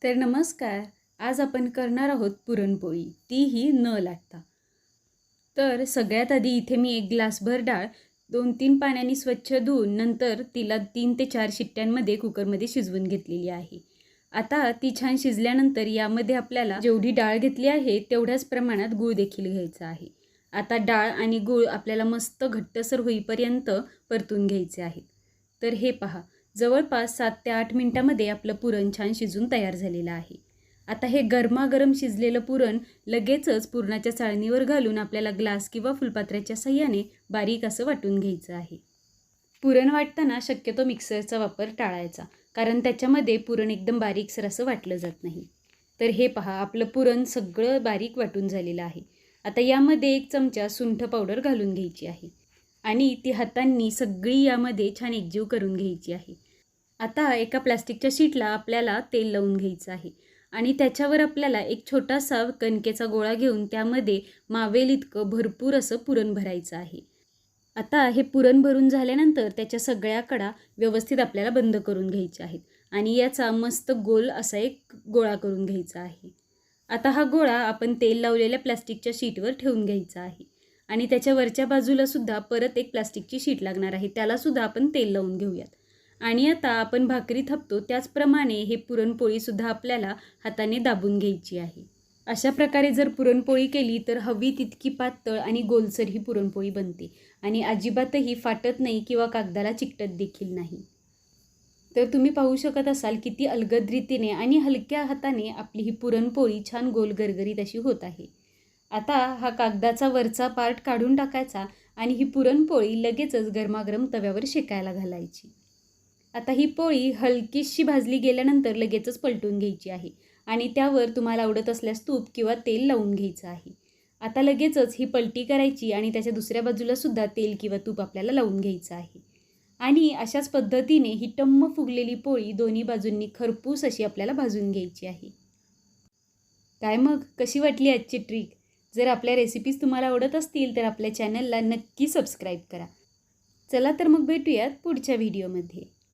तर नमस्कार. आज आपण करणार आहोत पुरणपोळी, तीही न लाटता. तर सगळ्यात आधी इथे मी 1 ग्लासभर डाळ 2-3 पाण्याने स्वच्छ धुवून नंतर तिला 3 ते 4 शिट्ट्यांमध्ये कुकरमध्ये शिजवून घेतलेली आहे. आता ती छान शिजल्यानंतर यामध्ये आपल्याला जेवढी डाळ घेतली आहे तेवढ्याच प्रमाणात गूळ देखील घ्यायचा आहे. आता डाळ आणि गूळ आपल्याला मस्त घट्टसर होईपर्यंत परतून घ्यायचे आहे. तर हे पहा, जवळपास 7 ते 8 मिनिटांमध्ये आपलं पुरण छान शिजून तयार झालेलं आहे. आता हे गरमागरम शिजलेलं पुरण लगेचच पुरणाच्या चाळणीवर घालून आपल्याला ग्लास किंवा फुलपात्र्याच्या साह्याने बारीक असं वाटून घ्यायचं आहे. पुरण वाटताना शक्यतो मिक्सरचा वापर टाळायचा, कारण त्याच्यामध्ये पुरण एकदम बारीकसर असं वाटलं जात नाही. तर हे पहा, आपलं पुरण सगळं बारीक वाटून झालेलं आहे. आता यामध्ये 1 चमचा सुंठ पावडर घालून घ्यायची आहे आणि ती हातांनी सगळी यामध्ये छान एकजीव करून घ्यायची आहे. आता एका प्लास्टिकच्या शीटला आपल्याला तेल लावून घ्यायचं आहे आणि त्याच्यावर आपल्याला एक छोटासा कणकेचा गोळा घेऊन त्यामध्ये मावेल इतकं भरपूर असं पुरण भरायचं आहे. आता हे पुरण भरून झाल्यानंतर त्याच्या सगळ्या कडा व्यवस्थित आपल्याला बंद करून घ्यायच्या आहेत आणि याचा मस्त गोल असा एक गोळा करून घ्यायचा आहे. आता हा गोळा आपण तेल लावलेल्या प्लास्टिकच्या शीटवर ठेवून घ्यायचा आहे आणि त्याच्या वरच्या बाजूला सुद्धा परत एक प्लास्टिकची शीट लागणार आहे, त्यालासुद्धा आपण तेल लावून घेऊयात. आणि आता आपण भाकरी थापतो त्याचप्रमाणे हे पुरणपोळीसुद्धा आपल्याला हाताने दाबून घ्यायची आहे. अशा प्रकारे जर पुरणपोळी केली तर हवी तितकी पातळ आणि गोलसर ही पुरणपोळी बनते आणि अजिबातही फाटत नाही किंवा कागदाला चिकटत देखील नाही. तर तुम्ही पाहू शकत असाल किती अलगद रीतीने आणि हलक्या हाताने आपली ही पुरणपोळी छान गोल गरगरीत अशी होत आहे. आता हा कागदाचा वरचा पार्ट काढून टाकायचा आणि ही पुरणपोळी लगेचच गरमागरम तव्यावर शेकायला घालायची. आता ही पोळी हलकीशी भाजली गेल्यानंतर लगेचच पलटून घ्यायची आहे आणि त्यावर तुम्हाला आवडत असल्यास तूप किंवा तेल लावून घ्यायचं आहे. आता लगेचच ही पलटी करायची आणि त्याच्या दुसऱ्या बाजूला सुद्धा तेल किंवा तूप आपल्याला लावून घ्यायचं आहे. आणि अशाच पद्धतीने ही टम्म फुगलेली पोळी दोन्ही बाजूंनी खरपूस अशी आपल्याला भाजून घ्यायची आहे. काय मग, कशी वाटली आजची ट्रिक? जर आपल्या रेसिपीज तुम्हाला आवडत असतील तर आपल्या चॅनलला नक्की सबस्क्राईब करा. चला तर मग भेटूयात पुढच्या व्हिडिओमध्ये.